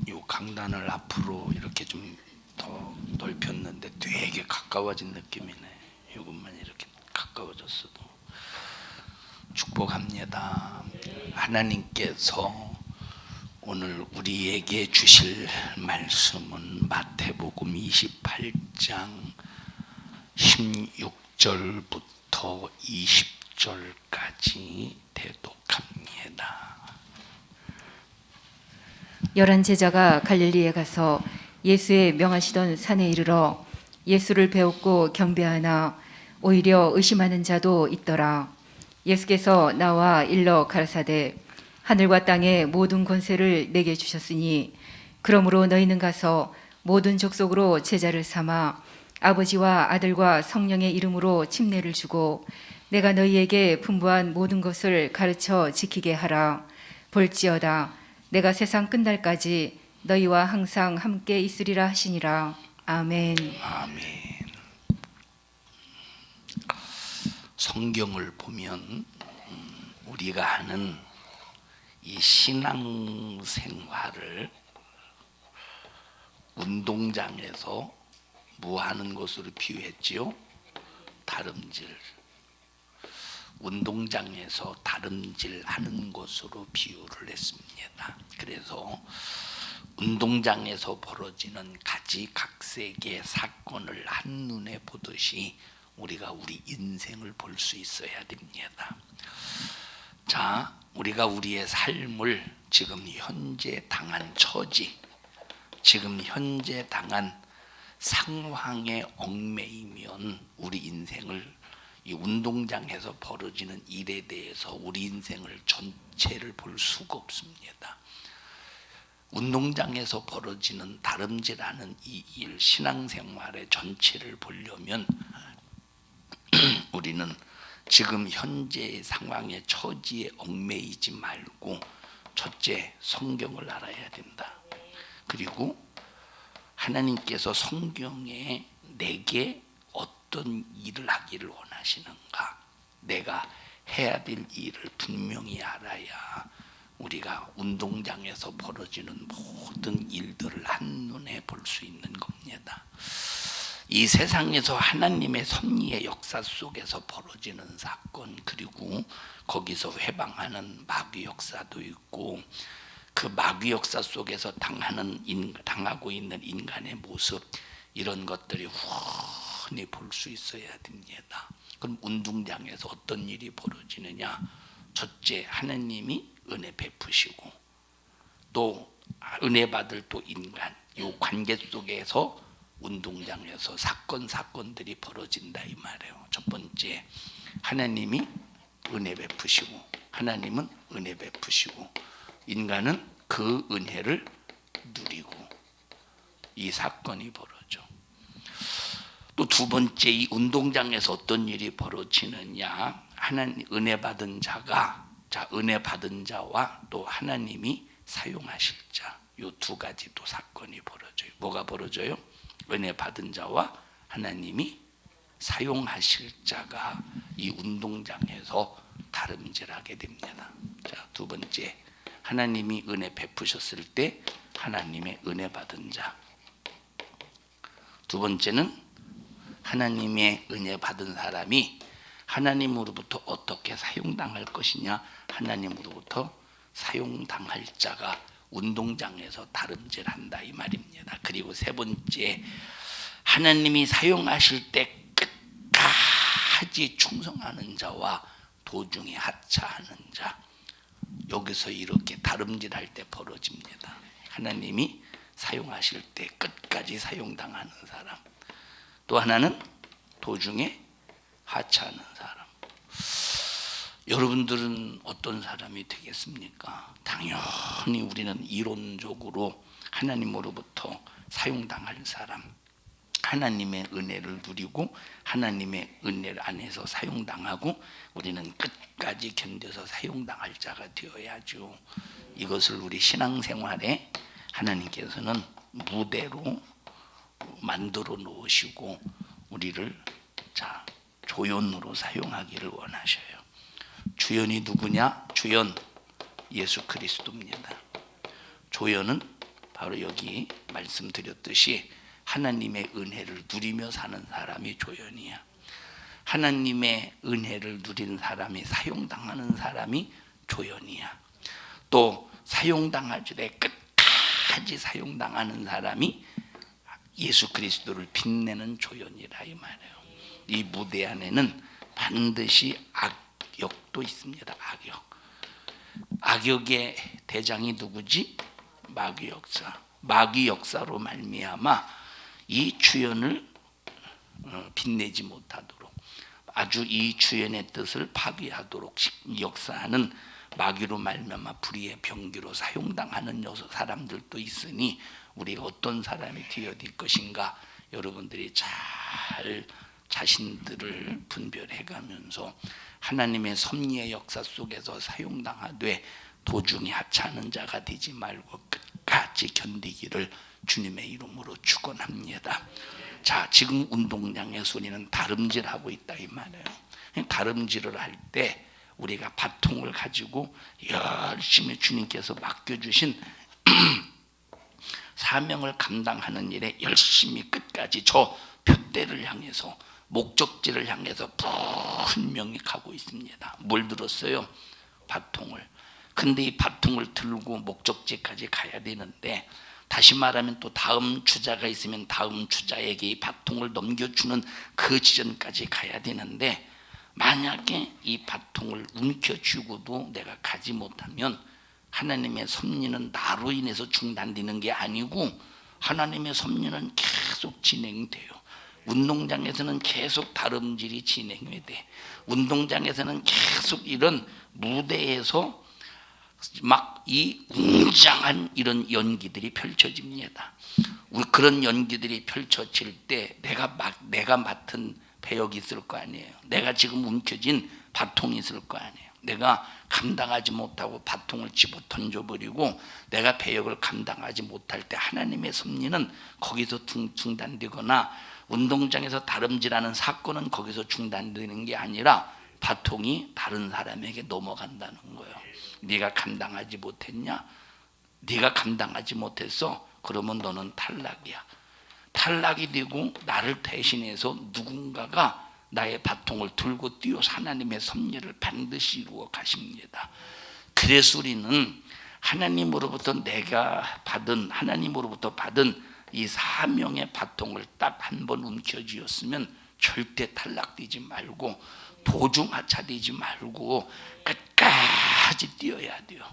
요 강단을 앞으로 이렇게 좀 더 넓혔는데 되게 가까워진 느낌이네. 이것만 이렇게 가까워졌어도. 축복합니다. 하나님께서 오늘 우리에게 주실 말씀은 마태복음 28장 16절부터 20절까지 대독합니다. 11 제자가 갈릴리에 가서 예수의 명하시던 산에 이르러 예수를 배웠고 경배하나 오히려 의심하는 자도 있더라. 예수께서 나와 일러 가라사대 하늘과 땅의 모든 권세를 내게 주셨으니 그러므로 너희는 가서 모든 족속으로 제자를 삼아 아버지와 아들과 성령의 이름으로 침례를 주고 내가 너희에게 분부한 모든 것을 가르쳐 지키게 하라. 볼지어다 내가 세상 끝날까지 너희와 항상 함께 있으리라 하시니라. 아멘. 아멘. 성경을 보면 우리가 하는 이 신앙생활을 운동장에서 뭐 하는 것으로 비유했지요? 다름질. 운동장에서 다름질 하는 것으로 비유를 했습니다. 그래서 운동장에서 벌어지는 가지각색의 사건을 한눈에 보듯이 우리가 우리 인생을 볼 수 있어야 됩니다. 자, 우리가 우리의 삶을 지금 현재 당한 처지, 지금 현재 당한 상황에 얽매이면 우리 인생을 이 운동장에서 벌어지는 일에 대해서 우리 인생을 전체를 볼 수가 없습니다. 운동장에서 벌어지는 다름질하는 이 일, 신앙생활의 전체를 보려면 우리는 지금 현재의 상황의 처지에 얽매이지 말고 첫째, 성경을 알아야 된다. 그리고 하나님께서 성경에 내게 어떤 일을 하기를 원하시는가, 내가 해야 될 일을 분명히 알아야 우리가 운동장에서 벌어지는 모든 일들을 한눈에 볼 수 있는 겁니다. 이 세상에서 하나님의 섭리의 역사 속에서 벌어지는 사건, 그리고 거기서 회방하는 마귀 역사도 있고, 그 마귀 역사 속에서 당하고 있는 인간의 모습, 이런 것들이 훤히 볼 수 있어야 됩니다. 그럼 운동장에서 어떤 일이 벌어지느냐? 첫째, 하나님이 은혜 베푸시고, 또 은혜 받을 또 인간, 이 관계 속에서 운동장에서 사건들이 벌어진다 이 말이에요. 첫 번째, 하나님이 은혜 베푸시고, 하나님은 은혜 베푸시고 인간은 그 은혜를 누리고 이 사건이 벌어져. 또 두 번째, 이 운동장에서 어떤 일이 벌어지느냐? 하나님 은혜 받은 자가, 은혜 받은 자와 또 하나님이 사용하실 자, 이 두 가지 또 사건이 벌어져요. 뭐가 벌어져요? 은혜 받은 자와 하나님이 사용하실 자가 이 운동장에서 다름질하게 됩니다. 자, 두 번째, 하나님이 은혜 베푸셨을 때 하나님의 은혜 받은 자. 두 번째는 하나님의 은혜 받은 사람이 하나님으로부터 어떻게 사용당할 것이냐? 하나님으로부터 사용당할 자가 운동장에서 다름질한다 이 말입니다. 그리고 세 번째, 하나님이 사용하실 때 끝까지 충성하는 자와 도중에 하차하는 자. 여기서 이렇게 다름질할 때 벌어집니다. 하나님이 사용하실 때 끝까지 사용당하는 사람, 또 하나는 도중에 하차하는 사람. 여러분들은 어떤 사람이 되겠습니까? 당연히 우리는 이론적으로 하나님으로부터 사용당할 사람, 하나님의 은혜를 누리고 하나님의 은혜 안에서 사용당하고 우리는 끝까지 견뎌서 사용당할 자가 되어야죠. 이것을 우리 신앙생활에 하나님께서는 무대로 만들어 놓으시고 우리를 조연으로 사용하기를 원하셔요. 주연이 누구냐? 주연 예수 그리스도입니다. 조연은 바로 여기 말씀드렸듯이 하나님의 은혜를 누리며 사는 사람이 조연이야. 하나님의 은혜를 누리는 사람이, 사용당하는 사람이 조연이야. 또 사용당하주되 끝까지 사용당하는 사람이 예수 그리스도를 빛내는 조연이라 이 말이에요. 이 무대 안에는 반드시 악역도 있습니다. 악역의 대장이 누구지? 마귀 역사. 마귀 역사로 말미암아 이 주연을 빛내지 못하도록, 아주 이 주연의 뜻을 파괴하도록 역사하는 마귀로 말미암아 불의의 병기로 사용당하는 사람들도 있으니 우리가 어떤 사람이 되어질 것인가 여러분들이 잘 자신들을 분별해가면서 하나님의 섭리의 역사 속에서 사용당하되 도중에 하찮은 자가 되지 말고 끝까지 견디기를 주님의 이름으로 축원합니다. 자, 지금 운동장에서 우리는 다름질하고 있다 이 말이에요. 다름질을 할 때 우리가 바통을 가지고 열심히 주님께서 맡겨주신 사명을 감당하는 일에 열심히 끝까지 저 표대를 향해서, 목적지를 향해서 분명히 가고 있습니다. 뭘 들었어요? 바통을. 근데 이 바통을 들고 목적지까지 가야 되는데, 다시 말하면 또 다음 주자가 있으면 다음 주자에게 이 바통을 넘겨주는 그 지점까지 가야 되는데, 만약에 이 바통을 움켜쥐고도 내가 가지 못하면 하나님의 섭리는 나로 인해서 중단되는 게 아니고 하나님의 섭리는 계속 진행돼요. 운동장에서는 계속 다름질이 진행이 돼. 운동장에서는 계속 이런 무대에서 막 이 웅장한 이런 연기들이 펼쳐집니다. 그런 연기들이 펼쳐질 때 내가 맡은 배역이 있을 거 아니에요. 내가 지금 움켜쥔 바통이 있을 거 아니에요. 내가 감당하지 못하고 바통을 집어 던져버리고 내가 배역을 감당하지 못할 때 하나님의 섭리는 거기서 중단되거나 운동장에서 다름질하는 사건은 거기서 중단되는 게 아니라 바통이 다른 사람에게 넘어간다는 거예요. 네가 감당하지 못했냐? 네가 감당하지 못했어? 그러면 너는 탈락이야. 탈락이 되고 나를 대신해서 누군가가 나의 바통을 들고 뛰어서 하나님의 섭리를 반드시 이루어 가십니다. 그래서 우리는 하나님으로부터 하나님으로부터 받은 이 사명의 바통을 딱 한 번 움켜쥐었으면 절대 탈락되지 말고 보중하차되지 말고 끝까지 뛰어야 돼요.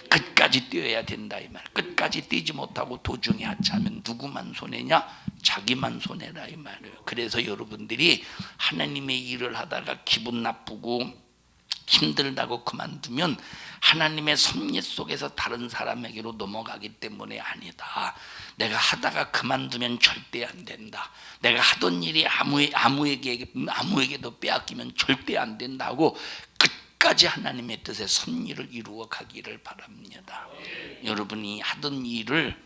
끝까지 뛰어야 된다 이 말. 끝까지 뛰지 못하고 도중에 하차하면 누구만 손해냐? 자기만 손해라 이 말이에요. 그래서 여러분들이 하나님의 일을 하다가 기분 나쁘고 힘들다고 그만두면 하나님의 섭리 속에서 다른 사람에게로 넘어가기 때문에 아니다. 내가 하다가 그만두면 절대 안 된다. 내가 하던 일이 아무에게도 빼앗기면 절대 안 된다고 끝까지 하나님의 뜻의 섭리를 이루어 가기를 바랍니다. 여러분이 하던 일을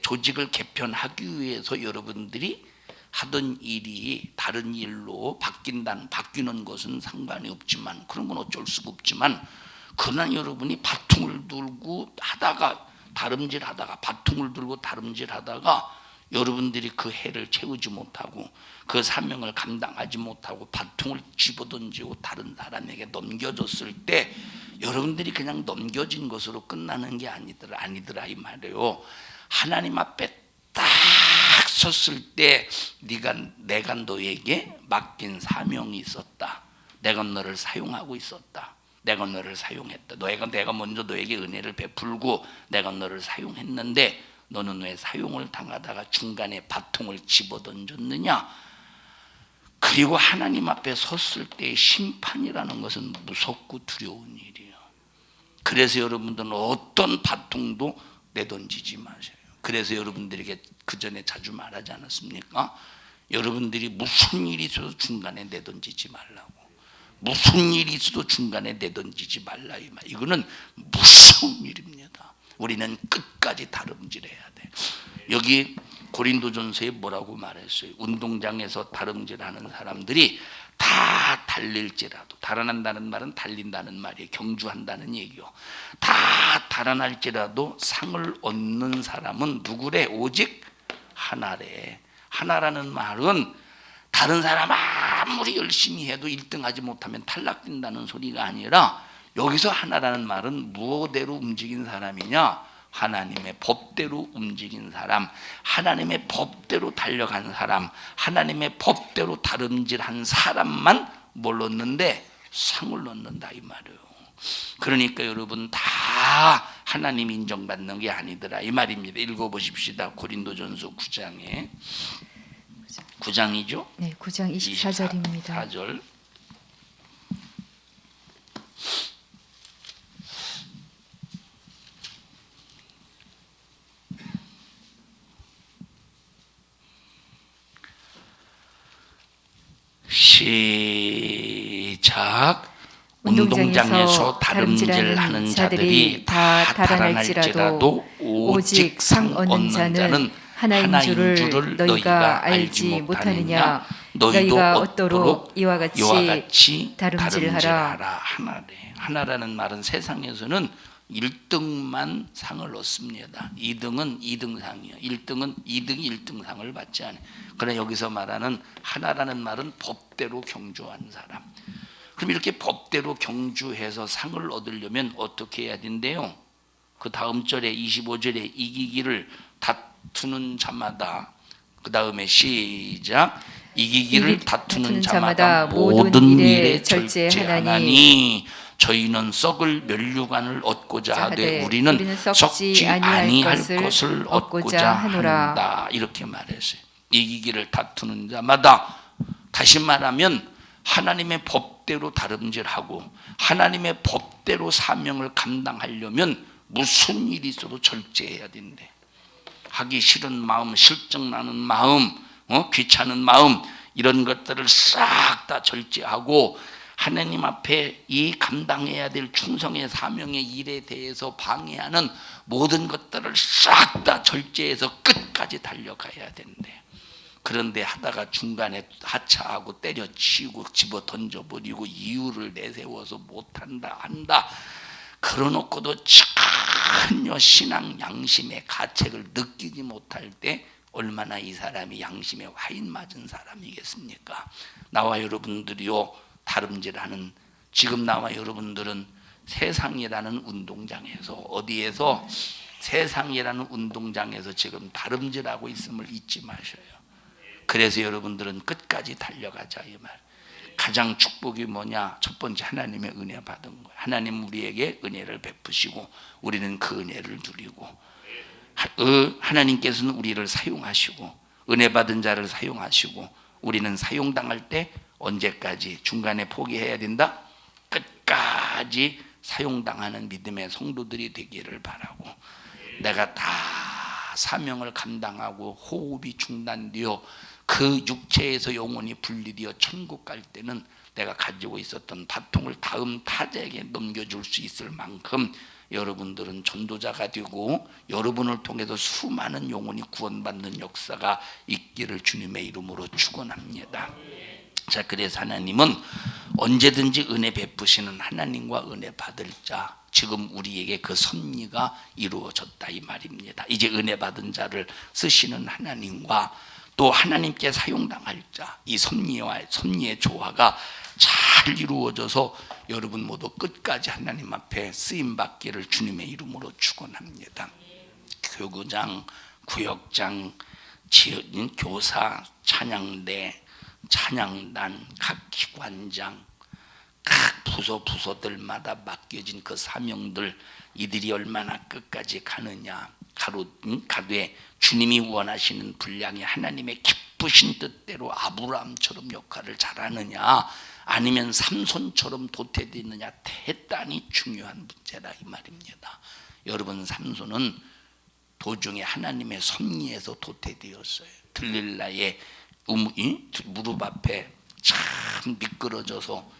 조직을 개편하기 위해서 여러분들이 하던 일이 다른 일로 바뀌는 것은 상관이 없지만, 그런 건 어쩔 수가 없지만, 그러나 여러분이 바통을 들고 바통을 들고 다름질하다가 여러분들이 그 해를 채우지 못하고 그 사명을 감당하지 못하고 바통을 집어던지고 다른 사람에게 넘겨줬을 때 여러분들이 그냥 넘겨진 것으로 끝나는 게 아니더라 이 말이에요. 하나님 앞에 딱 섰을 때 내가 너에게 맡긴 사명이 있었다. 내가 너를 사용하고 있었다. 내가 너를 사용했다. 내가 먼저 너에게 은혜를 베풀고 내가 너를 사용했는데 너는 왜 사용을 당하다가 중간에 바통을 집어던졌느냐? 그리고 하나님 앞에 섰을 때의 심판이라는 것은 무섭고 두려운 일이에요. 그래서 여러분들은 어떤 바통도 내던지지 마세요. 그래서 여러분들에게 그 전에 자주 말하지 않았습니까? 여러분들이 무슨 일이 있어도 중간에 내던지지 말라고. 무슨 일이 있어도 중간에 내던지지 말라 이 말. 이거는 무서운 일입니다. 우리는 끝까지 다름질해야 돼. 여기 고린도전서에 뭐라고 말했어요? 운동장에서 다름질하는 사람들이 다 다 달릴지라도, 달아난다는 말은 달린다는 말이에요. 경주한다는 얘기요. 다 달아날지라도 상을 얻는 사람은 누구래? 오직 하나래. 하나라는 말은 다른 사람 아무리 열심히 해도 1등하지 못하면 탈락된다는 소리가 아니라, 여기서 하나라는 말은 무엇대로 움직인 사람이냐? 하나님의 법대로 움직인 사람, 하나님의 법대로 달려간 사람, 하나님의 법대로 다름질한 사람만 뭘 얻는데? 상을 얻는다 이 말이에요. 그러니까 여러분 다 하나님 인정받는 게 아니더라 이 말입니다. 읽어보십시다. 고린도전서 9장에 9장이죠? 네, 9장 24절입니다. 24절. 시작. 운동장에서 다름질하는 자들이 다 달아날지라도 오직 상 얻는 자는 하나인 줄을 너희가 알지 못하느냐. 너희가 얻도록 이와 같이 다름질하라. 하나래. 하나라는 말은 세상에서는 1등만 상을 얻습니다. 2등은 2등상이에요. 1등은 2등이 1등상을 받지 않아요. 그러나 여기서 말하는 하나라는 말은 법대로 경주한 사람. 그럼 이렇게 법대로 경주해서 상을 얻으려면 어떻게 해야 된대요? 그 다음 절에 25절에 이기기를 다투는 자마다, 그 다음에 시작. 이기기를 다투는 자마다 모든 일에 절제하나니 저희는 썩을 면류관을 얻고자 하되 우리는 썩지 아니할 것을 얻고자 한다. 이렇게 말했어요. 이기기를 다투는 자마다, 다시 말하면 하나님의 법대로 다름질하고 하나님의 법대로 사명을 감당하려면 무슨 일이 있어도 절제해야 된대. 하기 싫은 마음, 실증나는 마음, 귀찮은 마음, 이런 것들을 싹 다 절제하고 하나님 앞에 이 감당해야 될 충성의 사명의 일에 대해서 방해하는 모든 것들을 싹 다 절제해서 끝까지 달려가야 된대. 그런데 하다가 중간에 하차하고 때려치우고 집어 던져버리고 이유를 내세워서 못한다 한다 그러놓고도 전혀 신앙 양심의 가책을 느끼지 못할 때 얼마나 이 사람이 양심에 화인 맞은 사람이겠습니까? 나와 여러분들이요, 다름질하는, 지금 나와 여러분들은 세상이라는 운동장에서, 어디에서? 세상이라는 운동장에서 지금 다름질하고 있음을 잊지 마셔요. 그래서 여러분들은 끝까지 달려가자 이 말. 가장 축복이 뭐냐? 첫 번째, 하나님의 은혜 받은 거예요. 하나님 우리에게 은혜를 베푸시고 우리는 그 은혜를 누리고, 하나님께서는 우리를 사용하시고 은혜 받은 자를 사용하시고, 우리는 사용당할 때 언제까지? 중간에 포기해야 된다? 끝까지 사용당하는 믿음의 성도들이 되기를 바라고, 내가 다 사명을 감당하고 호흡이 중단되어 그 육체에서 영혼이 분리되어 천국 갈 때는 내가 가지고 있었던 바통을 다음 타자에게 넘겨줄 수 있을 만큼 여러분들은 전도자가 되고 여러분을 통해서 수많은 영혼이 구원받는 역사가 있기를 주님의 이름으로 축원합니다. 자, 그래서 하나님은 언제든지 은혜 베푸시는 하나님과 은혜 받을 자, 지금 우리에게 그 섭리가 이루어졌다 이 말입니다. 이제 은혜 받은 자를 쓰시는 하나님과 또 하나님께 사용당할 자, 이 섭리의 조화가 잘 이루어져서 여러분 모두 끝까지 하나님 앞에 쓰임받기를 주님의 이름으로 축원합니다. 교구장, 구역장, 교사, 찬양대, 찬양단, 각 기관장, 각 부서들마다 맡겨진 그 사명들, 이들이 얼마나 끝까지 가느냐, 가되 주님이 원하시는 분량이 하나님의 기쁘신 뜻대로 아브라함처럼 역할을 잘하느냐, 아니면 삼손처럼 도태되느냐, 대단히 중요한 문제다 이 말입니다. 여러분, 삼손은 도중에 하나님의 섭리에서 도태되었어요. 들릴라의 무릎 앞에 참 미끄러져서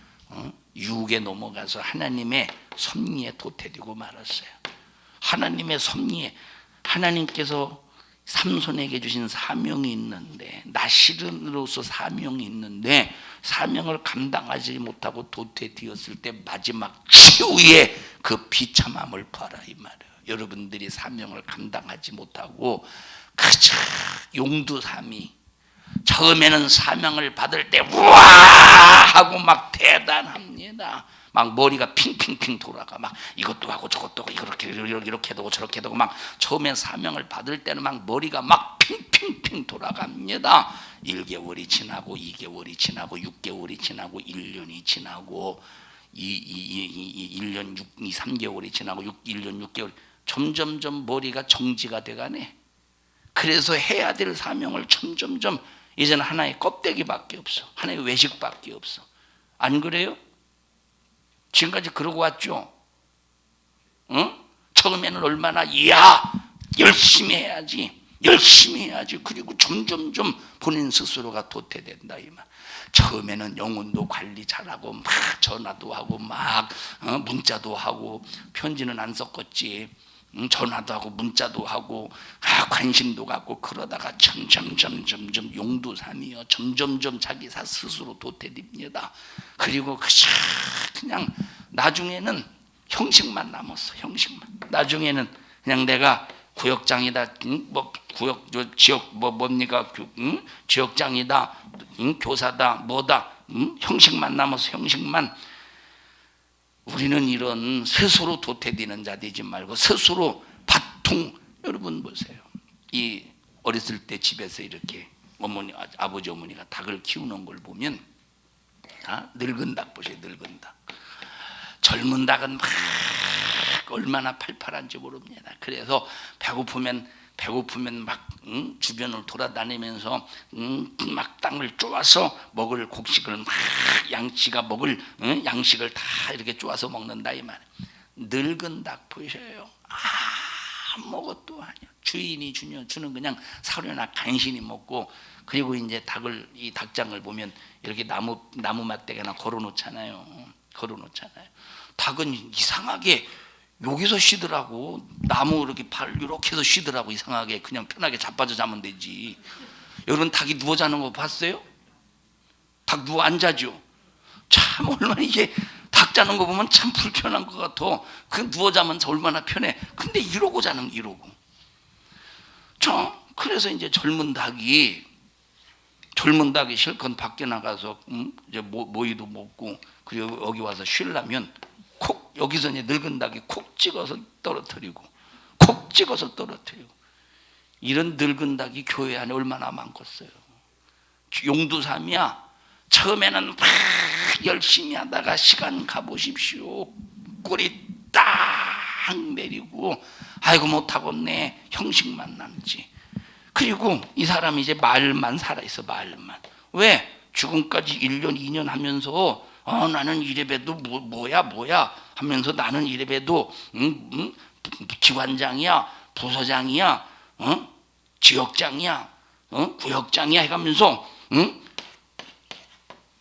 유혹에 넘어가서 하나님의 섭리에 도태되고 말았어요. 하나님의 섭리에, 하나님께서 삼손에게 주신 사명이 있는데, 나실은으로서 사명이 있는데 사명을 감당하지 못하고 도태되었을 때 마지막 최후의 그 비참함을 봐라 이 말이에요. 여러분들이 사명을 감당하지 못하고 그저 용두삼이 처음에는 사명을 받을 때 우와 하고 막 대단합니다. 막 머리가 핑핑핑 돌아가 막 이것도 하고 저것도 하고 이렇게 되고 저렇게 되고 막 처음에 사명을 받을 때는 막 머리가 막 핑핑핑 돌아갑니다. 1개월이 지나고 2개월이 지나고 6개월이 지나고 1년이 지나고 1년 3개월이 지나고 1년 6개월 점점점 머리가 정지가 돼가네. 그래서 해야 될 사명을 점점점 이제는 하나의 껍데기밖에 없어. 하나의 외식밖에 없어. 안 그래요? 지금까지 그러고 왔죠? 응? 처음에는 얼마나 열심히 해야지 그리고 점점점 본인 스스로가 도태된다 이 말. 처음에는 영혼도 관리 잘하고 막 전화도 하고 막 문자도 하고 편지는 안 썼겠지. 전화도 하고 문자도 하고 관심도 갖고 그러다가 점점 용두삼이요 점점점 자기 스스로 도태됩니다. 그리고 그냥 나중에는 형식만 남았어. 형식만. 나중에는 그냥 내가 구역장이다, 지역 뭡니까, 지역장이다, 교사다, 뭐다, 형식만 남았어. 형식만. 우리는 이런 스스로 도태되는 자 되지 말고 스스로 바통. 여러분 보세요. 이 어렸을 때 집에서 이렇게 아버지 어머니가 닭을 키우는 걸 보면 늙은 닭 보세요. 늙은 닭. 젊은 닭은 막 얼마나 팔팔한지 모릅니다. 그래서 배고프면 막 주변을 돌아다니면서 막 땅을 쪼아서 먹을 곡식을 막 양치가 먹을 양식을 다 이렇게 쪼아서 먹는다 이 말. 늙은 닭 보셔요. 아무것도 아니야. 주인이 주는 그냥 사료나 간신히 먹고, 그리고 이제 이 닭장을 보면 이렇게 나무 막대기나 걸어놓잖아요. 닭은 이상하게 여기서 쉬더라고. 나무 이렇게 발 이렇게 해서 쉬더라고. 이상하게 그냥 편하게 자빠져 자면 되지. 여러분 닭이 누워 자는 거 봤어요? 닭 누워 안 자죠? 참 얼마나 이게 닭 자는 거 보면 참 불편한 것 같아. 그 누워 자면 얼마나 편해. 근데 이러고 자는 이러고. 그래서 이제 젊은 닭이 실컷 밖에 나가서 이제 모이도 먹고 그리고 여기 와서 쉬려면 콕 여기서 이제 늙은 닭이 콕 찍어서 떨어뜨리고 이런 늙은 닭이 교회 안에 얼마나 많겠어요. 용두삼이야. 처음에는 막 열심히 하다가 시간 가보십시오. 꼴이 딱 내리고 아이고 못하겠네. 형식만 남지. 그리고 이 사람이 이제 말만 살아있어. 말만. 왜? 죽음까지 1년 2년 하면서 나는 이래봬도 뭐야 하면서 나는 이래봬도 기관장이야, 부서장이야, 지역장이야, 구역장이야 해가면서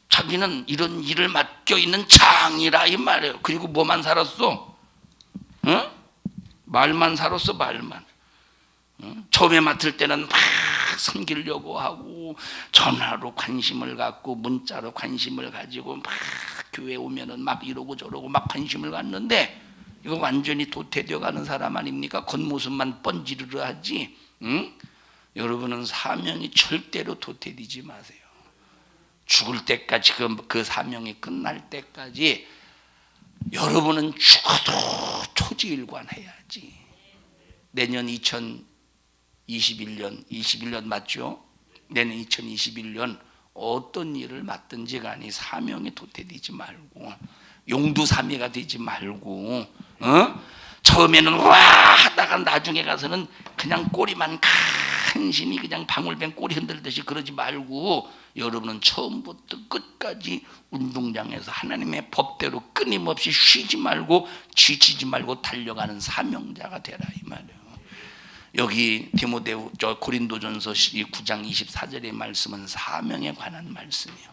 자기는 이런 일을 맡겨 있는 장이라 이 말이에요. 그리고 뭐만 살았어? 말만 살았어. 말만. 처음에 맡을 때는 막 섬기려고 하고 전화로 관심을 갖고 문자로 관심을 가지고 막 교회 오면은 막 이러고 저러고 막 관심을 갖는데 이거 완전히 도태되어 가는 사람 아닙니까? 겉모습만 번지르르 하지. 여러분은 사명이 절대로 도태되지 마세요. 죽을 때까지 그 사명이 끝날 때까지 여러분은 죽어도 초지일관 해야지. 내년 2021년 맞죠? 내년 2021년 어떤 일을 맡든지 간에 사명이 도태되지 말고 용두사미가 되지 말고 처음에는 와 하다가 나중에 가서는 그냥 꼬리만 간신히 그냥 방울뱀 꼬리 흔들듯이 그러지 말고 여러분은 처음부터 끝까지 운동장에서 하나님의 법대로 끊임없이 쉬지 말고 지치지 말고 달려가는 사명자가 되라 이 말이에요. 여기 디모데후 고린도전서 9장 24절의 말씀은 사명에 관한 말씀이에요.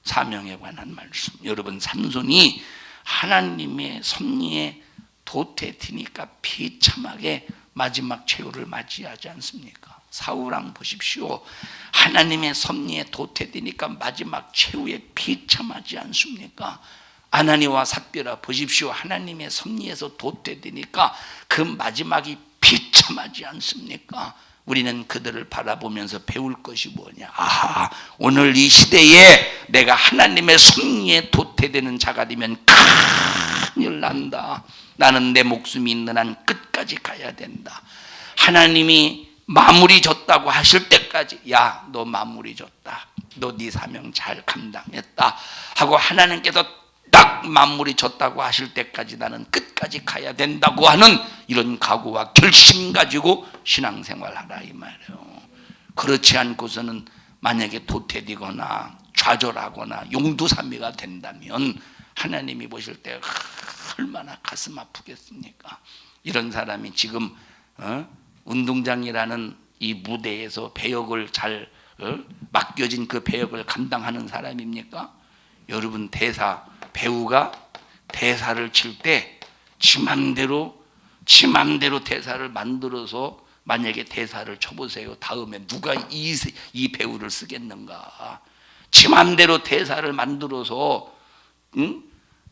사명에 관한 말씀. 여러분 삼손이 하나님의 섭리에 도태되니까 비참하게 마지막 최후를 맞이하지 않습니까? 사울왕 보십시오. 하나님의 섭리에 도태되니까 마지막 최후에 비참하지 않습니까? 아나니와 삽비라 보십시오. 하나님의 섭리에서 도태되니까 그 마지막이 비참하지 않습니까? 우리는 그들을 바라보면서 배울 것이 뭐냐? 아하, 오늘 이 시대에 내가 하나님의 섭리에 도태되는 자가 되면 큰일 난다. 나는 내 목숨이 있는 한 끝까지 가야 된다. 하나님이 마무리 졌다고 하실 때까지, 야, 너 마무리 졌다, 너 네 사명 잘 감당했다 하고 하나님께서 딱 마무리 졌다고 하실 때까지 나는 끝까지 가야 된다고 하는 이런 각오와 결심 가지고 신앙생활하라 이 말이에요. 그렇지 않고서는 만약에 도태되거나 좌절하거나 용두사미가 된다면 하나님이 보실 때 얼마나 가슴 아프겠습니까? 이런 사람이 지금 운동장이라는 이 무대에서 배역을 잘 맡겨진 그 배역을 감당하는 사람입니까? 여러분, 배우가 대사를 칠 때 지 맘대로 대사를 만들어서 만약에 대사를 쳐보세요. 다음에 누가 이 배우를 쓰겠는가? 지 맘대로 대사를 만들어서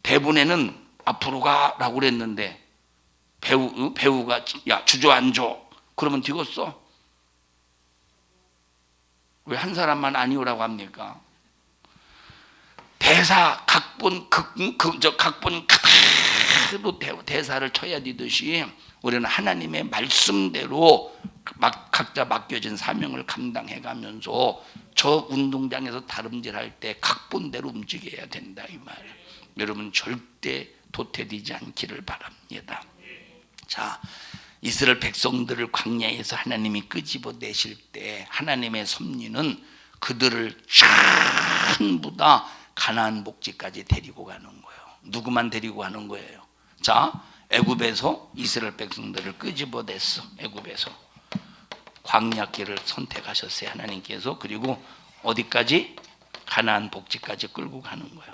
대본에는 앞으로 가라고 그랬는데 배우가 야 주저앉아 그러면 되겠어? 왜 한 사람만 아니오라고 합니까? 대사 각본 각본 그대로 대사를 쳐야 되듯이 우리는 하나님의 말씀대로 각자 맡겨진 사명을 감당해가면서 저 운동장에서 다름질할 때 각본대로 움직여야 된다 이 말이에요. 여러분, 절대 도태되지 않기를 바랍니다. 자, 이스라엘 백성들을 광야에서 하나님이 끄집어내실 때 하나님의 섭리는 그들을 전부 다 가나안 복지까지 데리고 가는 거예요. 누구만 데리고 가는 거예요? 자, 애굽에서 이스라엘 백성들을 끄집어냈어. 애굽에서 광야길을 선택하셨어요, 하나님께서. 그리고 어디까지? 가나안 복지까지 끌고 가는 거예요.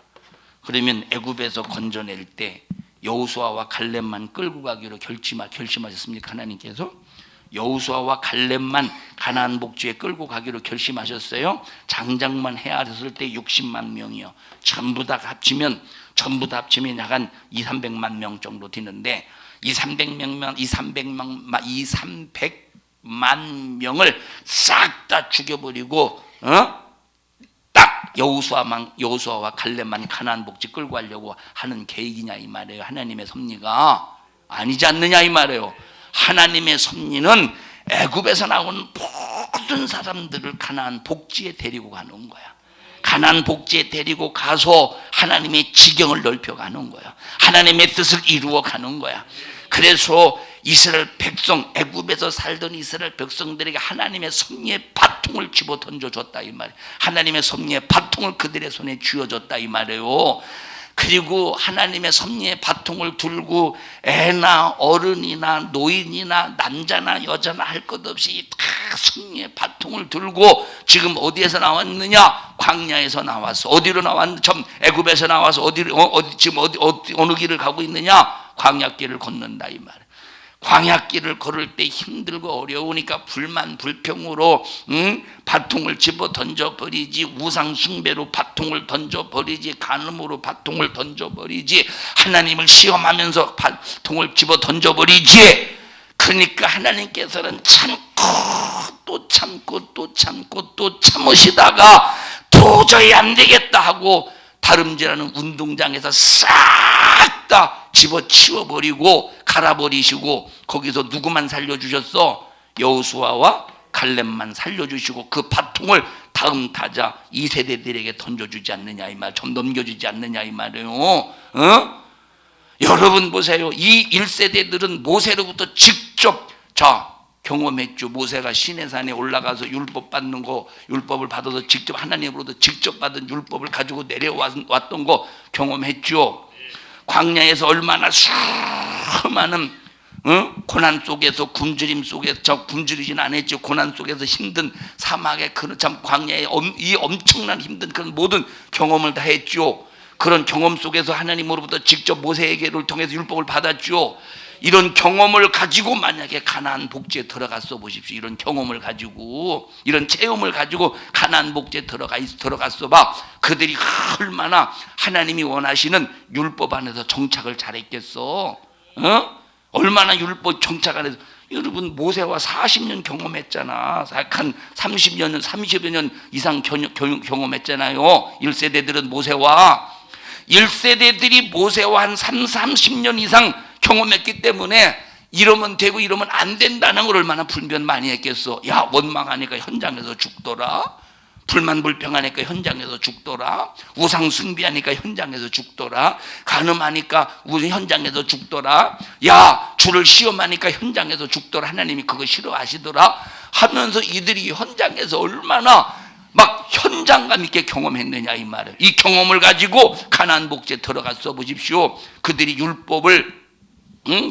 그러면 애굽에서 건져낼 때 여호수아와 갈렙만 끌고 가기로 결심하셨습니까? 하나님께서 여호수아와 갈렙만 가나안 복지에 끌고 가기로 결심하셨어요. 장작만 헤아렸을 때 60만 명이요. 전부 다 합치면 약 한 200~300만 명 정도 되는데 300만 명을 싹 다 죽여버리고 딱 여호수아와 갈렙만 가나안 복지 끌고 가려고 하는 계획이냐 이 말이에요. 하나님의 섭리가 아니지 않느냐 이 말이에요. 하나님의 섭리는 애굽에서 나온 모든 사람들을 가나안 복지에 데리고 가는 거야. 가나안 복지에 데리고 가서 하나님의 지경을 넓혀가는 거야. 하나님의 뜻을 이루어가는 거야. 그래서 이스라엘 백성, 애굽에서 살던 이스라엘 백성들에게 하나님의 섭리의 바통을 집어 던져줬다 이 말이에요. 하나님의 섭리의 바통을 그들의 손에 쥐어줬다 이 말이에요. 그리고 하나님의 섭리의 바통을 들고 애나 어른이나 노인이나 남자나 여자나 할 것 없이 다 섭리의 바통을 들고 지금 어디에서 나왔느냐? 광야에서 나왔어. 어디로 나왔느? 애굽에서 나와서 어느 길을 가고 있느냐? 광야길을 걷는다 이 말이에요. 광야길을 걸을 때 힘들고 어려우니까 불만 불평으로 바통을 집어 던져버리지, 우상 숭배로 바통을 던져버리지, 간음으로 바통을 던져버리지, 하나님을 시험하면서 바통을 집어 던져버리지. 그러니까 하나님께서는 참고 참으시다가 도저히 안 되겠다 하고 다름질하는 운동장에서 싹 다 집어치워버리고 갈아버리시고 거기서 누구만 살려주셨어? 여호수아와 갈렙만 살려주시고 그 바통을 다음 타자 2세대들에게 던져주지 않느냐 이 말, 좀 넘겨주지 않느냐 이 말이에요. 여러분 보세요. 이 1세대들은 모세로부터 직접 경험했죠. 모세가 시내산에 올라가서 율법 받는 거, 율법을 받아서 직접 하나님으로부터 직접 받은 율법을 가지고 내려왔던 거 경험했죠. 광야에서 얼마나 수많은 고난 속에서 굶주림 속에서 굶주리진 않았죠. 고난 속에서 힘든 사막의 참 광야에 이 엄청난 힘든 그런 모든 경험을 다 했죠. 그런 경험 속에서 하나님으로부터 직접 모세에게를 통해서 율법을 받았죠. 이런 경험을 가지고 만약에 가나안 복지에 들어갔어 보십시오. 이런 경험을 가지고, 이런 체험을 가지고 가나안 복지에 들어갔어 봐. 그들이 얼마나 하나님이 원하시는 율법 안에서 정착을 잘했겠어. 얼마나 율법 정착 안에서. 여러분 모세와 40년 경험했잖아. 한 30여 년 이상 경험했잖아요. 1세대들은 모세와 1세대들이 모세와 한 30년 이상 경험했기 때문에 이러면 되고 이러면 안 된다는 걸 얼마나 분별 많이 했겠어. 야, 원망하니까 현장에서 죽더라. 불만불평하니까 현장에서 죽더라. 우상 숭배하니까 현장에서 죽더라. 간음하니까 현장에서 죽더라. 야, 주를 시험하니까 현장에서 죽더라. 하나님이 그거 싫어하시더라 하면서 이들이 현장에서 얼마나 막 현장감 있게 경험했느냐 이 말을. 이 경험을 가지고 가나안 복지에 들어갔어 보십시오. 그들이 율법을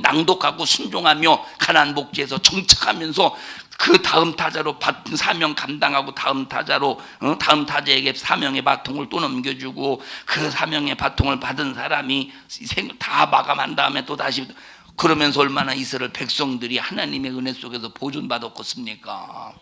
낭독하고 순종하며 가나안 복지에서 정착하면서 그 다음 타자로 받은 사명 감당하고 다음 타자에게 사명의 바통을 또 넘겨주고 그 사명의 바통을 받은 사람이 다 마감한 다음에 또 다시 그러면서 얼마나 이스라엘 백성들이 하나님의 은혜 속에서 보존받았겠습니까?